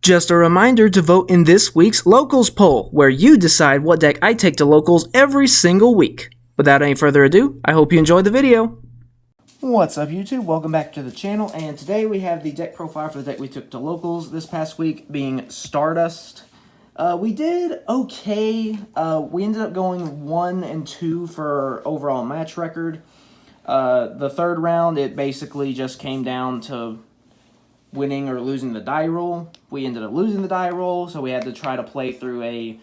Just a reminder to vote in this week's Locals poll, where you decide what deck I take to Locals every single week. Without any further ado, I hope you enjoyed the video. What's up YouTube? Welcome back to the channel, and today we have the deck profile for the deck we took to Locals this past week, being Stardust. We did okay. We ended up going 1 and 2 for overall match record. The third round, it basically just came down to winning or losing the die roll. We ended up losing the die roll, so we had to try to play through I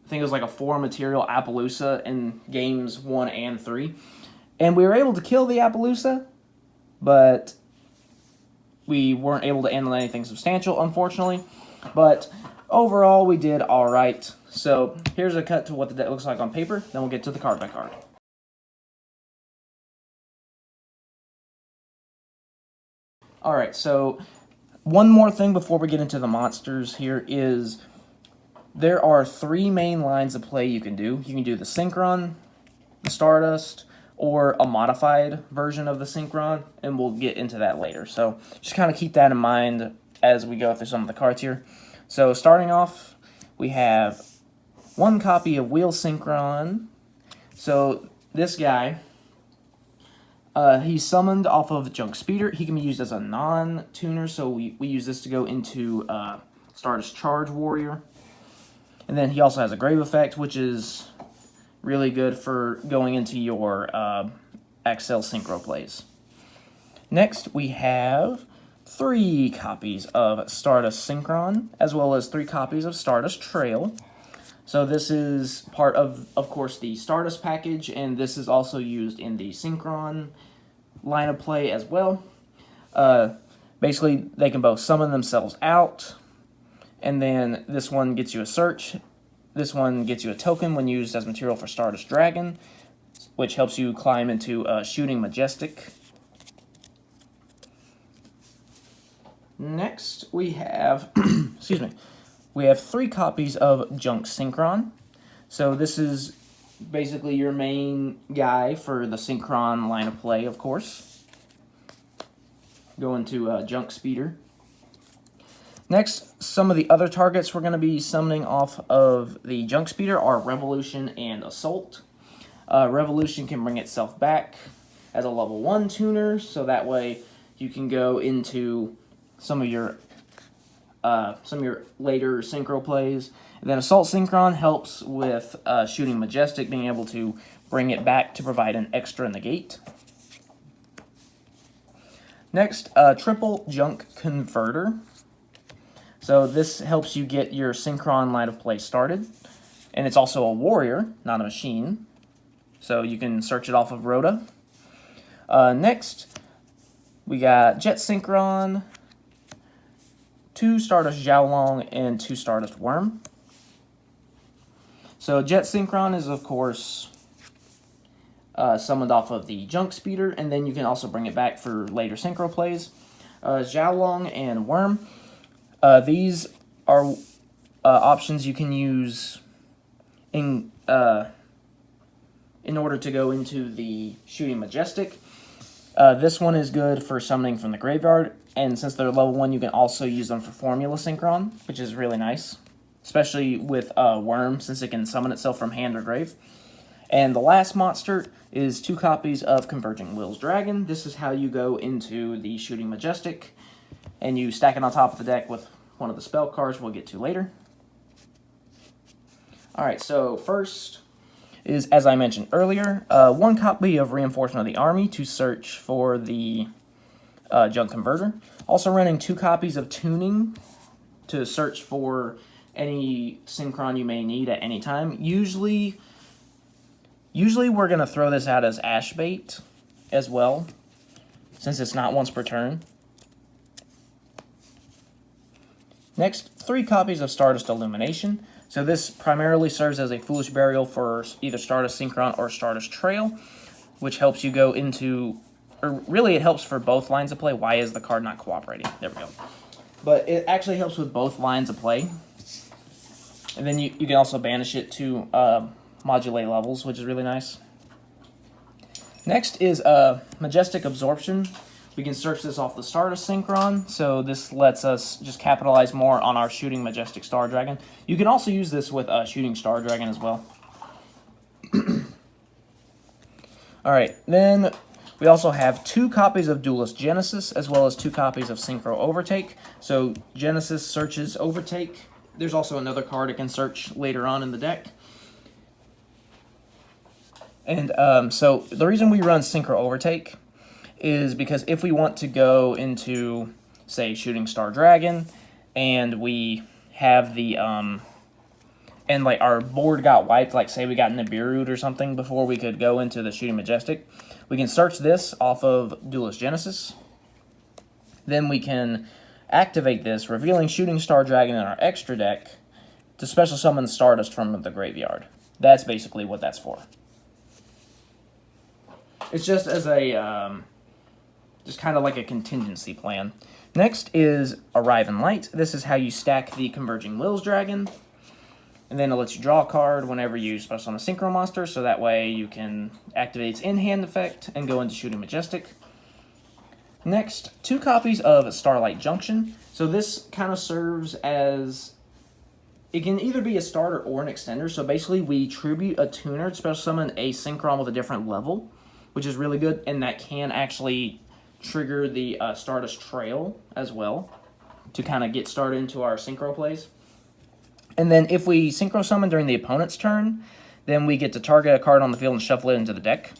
think it was like a 4-material Appaloosa in games 1 and 3. And we were able to kill the Appaloosa, but we weren't able to handle anything substantial, unfortunately. But overall, we did alright. So here's a cut to what the deck looks like on paper, then we'll get to the card by card. Alright, so one more thing before we get into the monsters here is there are 3 main lines of play you can do. You can do the Synchron, the Stardust, or a modified version of the Synchron, and we'll get into that later. So just kind of keep that in mind as we go through some of the cards here. So starting off, we have 1 copy of Wheel Synchron. So this guy, he's summoned off of Junk Speeder. He can be used as a non-tuner, so we use this to go into Stardust Charge Warrior. And then he also has a Grave Effect, which is really good for going into your Axel Synchro plays. Next, we have 3 copies of Stardust Synchron, as well as 3 copies of Stardust Trail. So this is part of course, the Stardust package, and this is also used in the Synchron line of play as well. Basically, they can both summon themselves out, and then this one gets you a search. This one gets you a token when used as material for Stardust Dragon, which helps you climb into Shooting Majestic. Next, we have, excuse me, we have 3 copies of Junk Synchron. So this is basically your main guy for the Synchron line of play, of course. Going to Junk Speeder. Next, some of the other targets we're going to be summoning off of the Junk Speeder are Revolution and Assault. Revolution can bring itself back as a level 1 tuner, so that way you can go into some of your later Synchro plays. And then Assault Synchron helps with Shooting Majestic, being able to bring it back to provide an extra negate. Next, Triple Junk Converter. So this helps you get your Synchron line of play started. And it's also a warrior, not a machine. So you can search it off of Rhoda. Next, we got Jet Synchron, 2 Stardust Xiaolong, and 2 Stardust Worm. So Jet Synchron is, of course, summoned off of the Junk Speeder, and then you can also bring it back for later Synchro plays. Xiaolong and Worm. These are options you can use in order to go into the Shooting Majestic. This one is good for summoning from the graveyard, and since they're level 1, you can also use them for Formula Synchron, which is really nice, especially with Worm, since it can summon itself from hand or grave. And the last monster is 2 copies of Converging Wills Dragon. This is how you go into the Shooting Majestic, and you stack it on top of the deck with one of the spell cards we'll get to later. Alright, so first is, as I mentioned earlier, 1 copy of Reinforcement of the Army to search for the Junk Converter. Also running 2 copies of Tuning to search for any Synchron you may need at any time. Usually we're going to throw this out as Ash Bait as well, since it's not once per turn. Next, 3 copies of Stardust Illumination. So this primarily serves as a Foolish Burial for either Stardust Synchron or Stardust Trail, which helps you go into, or really it helps for both lines of play. Why is the card not cooperating? There we go. But it actually helps with both lines of play. And then you can also banish it to modulate levels, which is really nice. Next is Majestic Absorption. We can search this off the Stardust Synchron, so this lets us just capitalize more on our Shooting Majestic Star Dragon. You can also use this with Shooting Star Dragon as well. Alright, then we also have 2 copies of Duelist Genesis, as well as 2 copies of Synchro Overtake. So Genesis searches Overtake. There's also another card it can search later on in the deck. And so the reason we run Synchro Overtake is because if we want to go into, say, Shooting Star Dragon, and we have the, and like our board got wiped, like say we got Nibiru or something before we could go into the Shooting Majestic, we can search this off of Duelist Genesis. Then we can activate this, revealing Shooting Star Dragon in our extra deck to special summon Stardust from the graveyard. That's basically what that's for. It's just as a, just kind of like a contingency plan. Next is Arrive in Light. This is how you stack the Converging Wills Dragon. And then it lets you draw a card whenever you special summon a Synchro monster, so that way you can activate its in-hand effect and go into Shooting Majestic. Next, 2 copies of Starlight Junction. So this kind of serves as, it can either be a starter or an extender. So basically we tribute a tuner to special summon a Synchron with a different level, which is really good, and that can actually trigger the Stardust Trail as well to kind of get started into our Synchro plays. And then if we Synchro Summon during the opponent's turn, then we get to target a card on the field and shuffle it into the deck.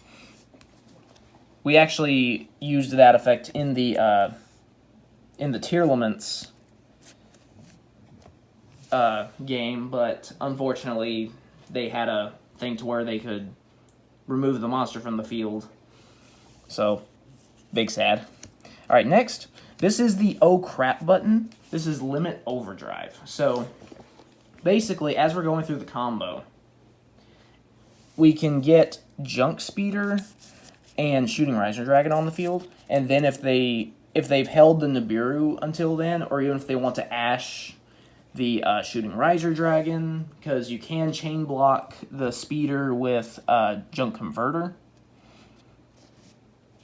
We actually used that effect in the Tearlaments game, but unfortunately they had a thing to where they could remove the monster from the field. So, big sad. Alright, next, this is the oh crap button. This is Limit Overdrive. So, basically, as we're going through the combo, we can get Junk Speeder and Shooting Riser Dragon on the field, and then if they've held the Nibiru until then, or even if they want to Ash the Shooting Riser Dragon, because you can chain block the Speeder with Junk Converter,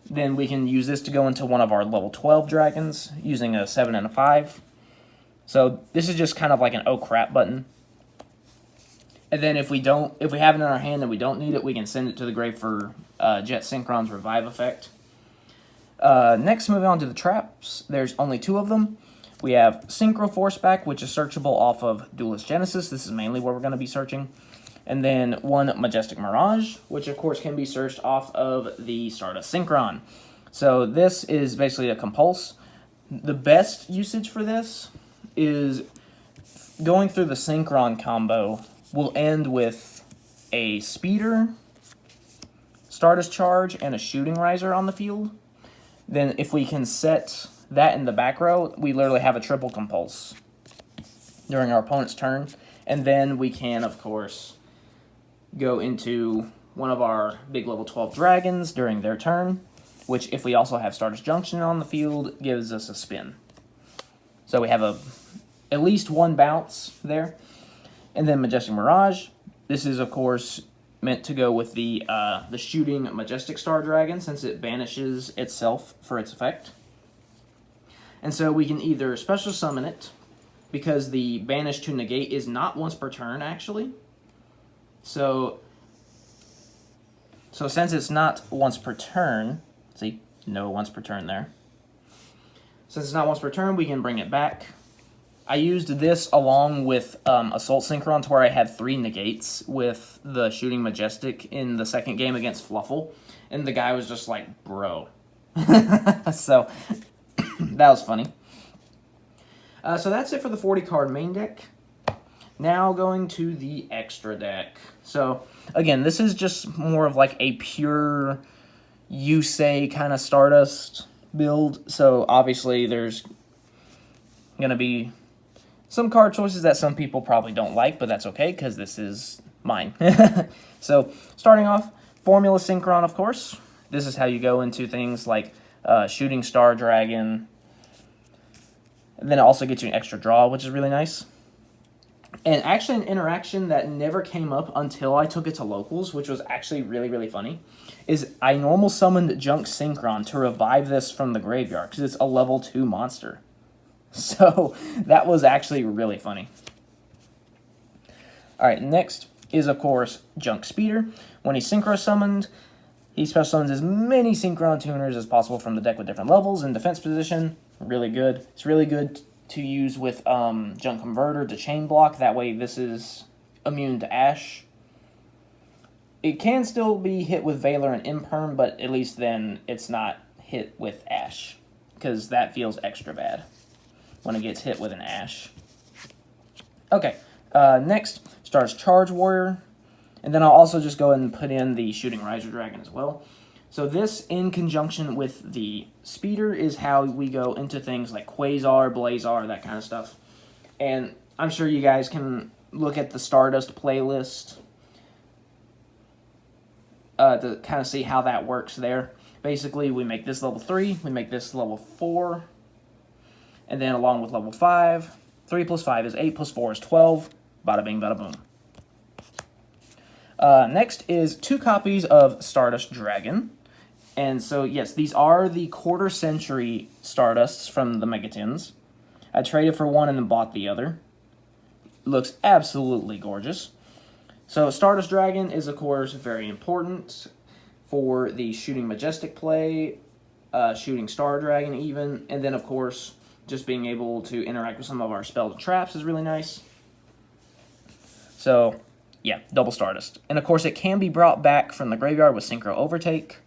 then we can use this to go into one of our level 12 dragons using a 7 and a 5. So this is just kind of like an oh crap button. And then if we have it in our hand and we don't need it, we can send it to the grave for Jet Synchron's Revive effect. Next, moving on to the traps. There's only 2 of them. We have Synchro Forceback, which is searchable off of Duelist Genesis. This is mainly where we're going to be searching. And then 1 Majestic Mirage, which of course can be searched off of the Stardust Synchron. So this is basically a compulse. The best usage for this is going through the Synchron combo will end with a Speeder, Stardust Charge, and a Shooting Riser on the field. Then if we can set that in the back row, we literally have a triple compulse during our opponent's turn. And then we can, of course, go into one of our big level 12 dragons during their turn, which if we also have Stardust Junction on the field, gives us a spin. So we have at least 1 bounce there. And then Majestic Mirage. This is, of course, meant to go with the Shooting Majestic Star Dragon, since it banishes itself for its effect. And so we can either special summon it, because the banish to negate is not once per turn, actually. So since it's not once per turn, see, no once per turn there. Since it's not once per turn, we can bring it back. I used this along with Assault Synchron to where I had 3 negates with the Shooting Majestic in the second game against Fluffle. And the guy was just like, bro. So, that was funny. So that's it for the 40-card main deck. Now going to the extra deck. So, again, this is just more of like a pure Yusei kind of Stardust build. So, obviously, there's going to be some card choices that some people probably don't like, but that's okay, because this is mine. So, starting off, Formula Synchron, of course. This is how you go into things like Shooting Star Dragon. And then it also gets you an extra draw, which is really nice. And actually an interaction that never came up until I took it to locals, which was actually really, really funny, is I normal summoned Junk Synchron to revive this from the graveyard, because it's a level 2 monster. So that was actually really funny. Alright, next is, of course, Junk Speeder. When he's Synchro Summoned, he special summons as many Synchron tuners as possible from the deck with different levels in defense position. Really good. It's really good to use with Junk Converter to chain block. That way this is immune to Ash. It can still be hit with Valor and Imperm, but at least then it's not hit with Ash, because that feels extra bad when it gets hit with an Ash. Okay, next, Stardust Charge Warrior. And then I'll also just go ahead and put in the Shooting Riser Dragon as well. So this, in conjunction with the Speeder, is how we go into things like Quasar, Blazar, that kind of stuff. And I'm sure you guys can look at the Stardust playlist to kind of see how that works there. Basically, we make this level 3, we make this level 4, and then along with level 5, 3 plus 5 is 8, plus 4 is 12, bada bing, bada boom. Next is 2 copies of Stardust Dragon. And so, yes, these are the quarter-century Stardusts from the Megatins. I traded for one and then bought the other. Looks absolutely gorgeous. So, Stardust Dragon is, of course, very important for the Shooting Majestic play, Shooting Star Dragon even, and then, of course, just being able to interact with some of our spells and traps is really nice. So, yeah, double Stardust. And, of course, it can be brought back from the graveyard with Synchro Overtake.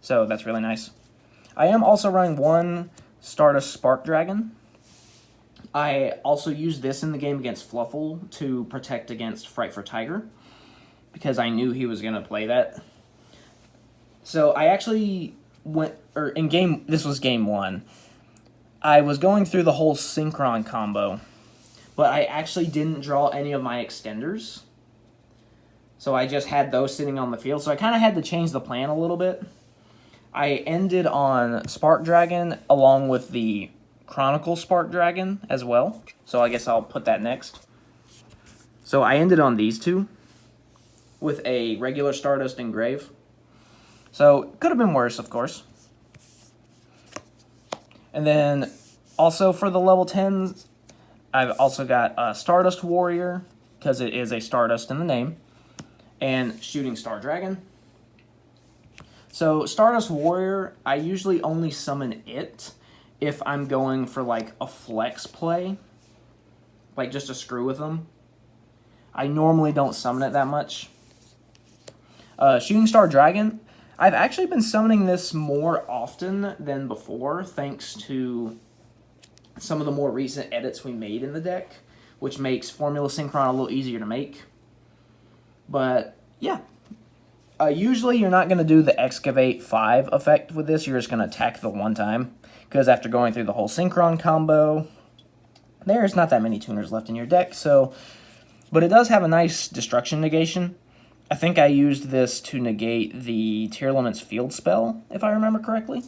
So that's really nice. I am also running one Stardust Spark Dragon. I also used this in the game against Fluffle to protect against Fright for Tiger, because I knew he was going to play that. So I actually went, this was game 1. I was going through the whole Synchron combo, but I actually didn't draw any of my extenders. So I just had those sitting on the field. So I kind of had to change the plan a little bit. I ended on Spark Dragon along with the Chronicle Spark Dragon as well. So I guess I'll put that next. So I ended on these 2 with a regular Stardust Engrave. So could have been worse, of course. And then also for the level 10s, I've also got Stardust Warrior, because it is a Stardust in the name, and Shooting Star Dragon. So, Stardust Warrior, I usually only summon it if I'm going for, like, a flex play. Like, just to screw with them. I normally don't summon it that much. Shooting Star Dragon, I've actually been summoning this more often than before, thanks to some of the more recent edits we made in the deck, which makes Formula Synchron a little easier to make. But, yeah. Usually you're not going to do the Excavate 5 effect with this, you're just going to attack the one time. Because after going through the whole Synchron combo, there's not that many tuners left in your deck, so... But it does have a nice destruction negation. I think I used this to negate the Tear Element's field spell, if I remember correctly.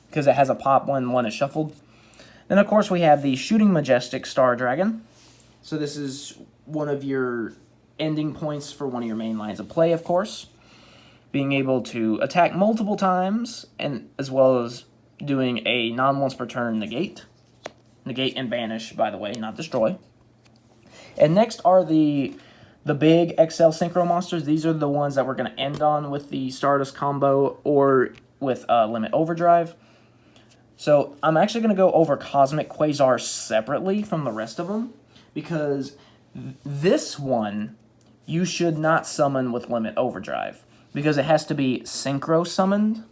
Because it has a pop when one is shuffled. Then, of course, we have the Shooting Majestic Star Dragon. So this is one of your ending points for one of your main lines of play, of course. Being able to attack multiple times, and as well as doing a non-once per turn negate. Negate and banish, by the way, not destroy. And next are the big XL Synchro monsters. These are the ones that we're going to end on with the Stardust combo or with Limit Overdrive. So I'm actually going to go over Cosmic Quasar separately from the rest of them, because this one you should not summon with Limit Overdrive, because it has to be Synchro summoned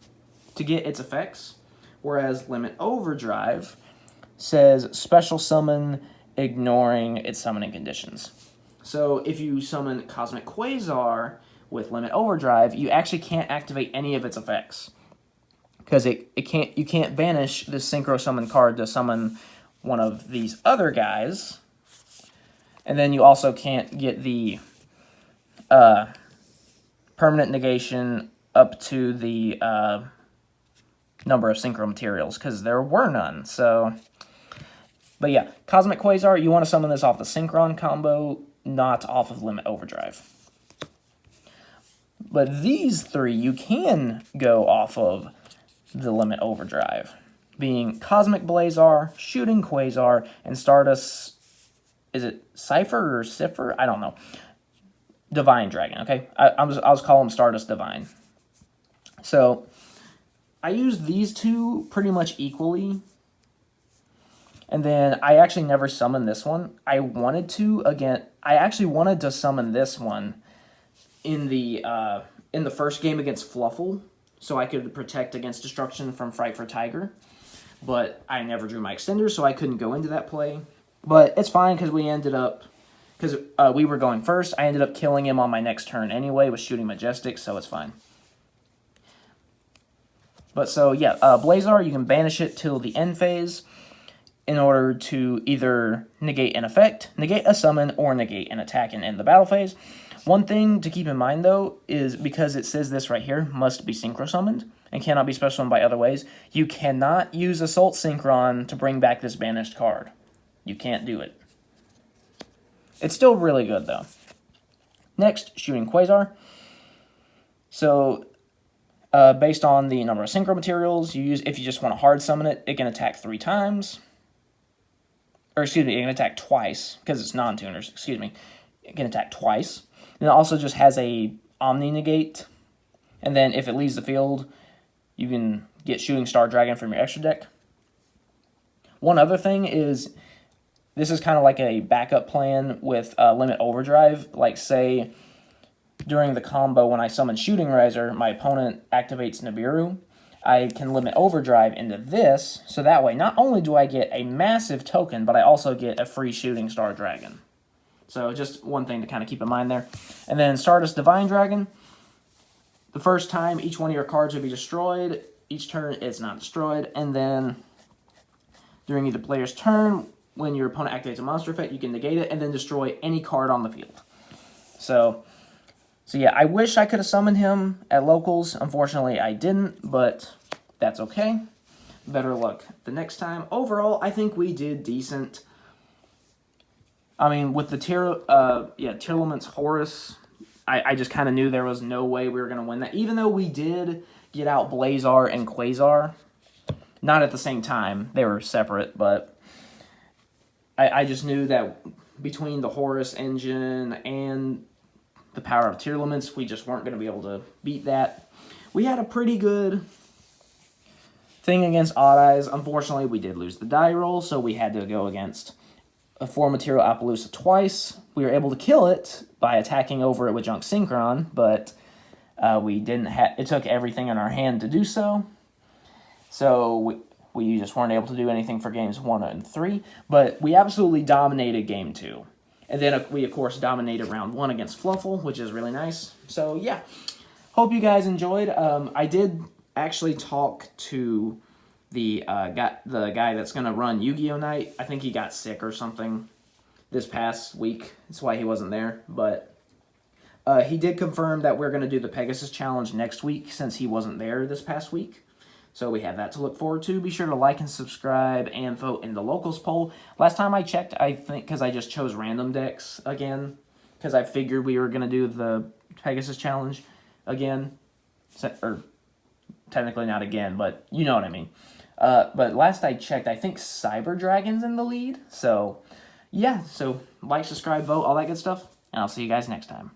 to get its effects, whereas Limit Overdrive says Special Summon ignoring its summoning conditions. So if you summon Cosmic Quasar with Limit Overdrive, you actually can't activate any of its effects, because you can't banish this Synchro Summon card to summon one of these other guys, and then you also can't get the permanent negation up to the number of Synchro materials, because there were none. So But yeah, Cosmic Quasar, you want to summon this off the Synchron combo, not off of Limit Overdrive. But these three you can go off of the Limit Overdrive, being Cosmic Blazar, Shooting Quasar, and Stardust. Is it Cypher or Cipher? I don't know. Divine Dragon, okay? I'll just call him Stardust Divine. So, I used these two pretty much equally. And then I actually never summoned this one. I wanted to, again, I actually wanted to summon this one in the first game against Fluffle, so I could protect against destruction from Fright for Tiger. But I never drew my extender, so I couldn't go into that play. But it's fine because we ended up, because we were going first, I ended up killing him on my next turn anyway with Shooting Majestic, so it's fine. But so, yeah, Blazar, you can banish it till the end phase in order to either negate an effect, negate a summon, or negate an attack and end the battle phase. One thing to keep in mind, though, is because it says this right here, must be Synchro Summoned, and cannot be special summoned by other ways, you cannot use Assault Synchron to bring back this banished card. You can't do it. It's still really good, though. Next, Shooting Quasar. So, based on the number of Synchro materials you use, if you just want to hard summon it, it can attack 3 times. Or, excuse me, it can attack twice, because it's non-tuners, excuse me. It can attack twice. And it also just has a Omni Negate. And then, if it leaves the field, you can get Shooting Star Dragon from your extra deck. One other thing is, this is kind of like a backup plan with Limit Overdrive. Like, say, during the combo when I summon Shooting Riser, my opponent activates Nibiru. I can Limit Overdrive into this, so that way not only do I get a massive token, but I also get a free Shooting Star Dragon. So just one thing to kind of keep in mind there. And then Stardust Divine Dragon. The first time, each one of your cards will be destroyed. Each turn, it's not destroyed. And then during either player's turn, when your opponent activates a monster effect, you can negate it and then destroy any card on the field. So yeah, I wish I could have summoned him at locals. Unfortunately, I didn't, but that's okay. Better luck the next time. Overall, I think we did decent. I mean, with the Tearlament's Horus, I just kind of knew there was no way we were going to win that. Even though we did get out Blazar and Quasar, not at the same time. They were separate, but I just knew that between the Horus engine and the power of Tearlaments, we just weren't going to be able to beat that. We had a pretty good thing against Odd Eyes. Unfortunately, we did lose the die roll, so we had to go against a 4-material Appaloosa twice. We were able to kill it by attacking over it with Junk Synchron, but we didn't. It took everything in our hand to do so. So we just weren't able to do anything for games 1 and 3, but we absolutely dominated game 2. And then we, of course, dominated round 1 against Fluffle, which is really nice. So, yeah. Hope you guys enjoyed. I did actually talk to the guy that's going to run Yu-Gi-Oh! Night. I think he got sick or something this past week. That's why he wasn't there. But he did confirm that we're going to do the Pegasus Challenge next week since he wasn't there this past week. So we have that to look forward to. Be sure to like and subscribe and vote in the locals poll. Last time I checked, I think, because I just chose random decks again, because I figured we were going to do the Pegasus Challenge again. Or technically not again, but you know what I mean. But last I checked, I think Cyber Dragon's in the lead. So, yeah. So, like, subscribe, vote, all that good stuff. And I'll see you guys next time.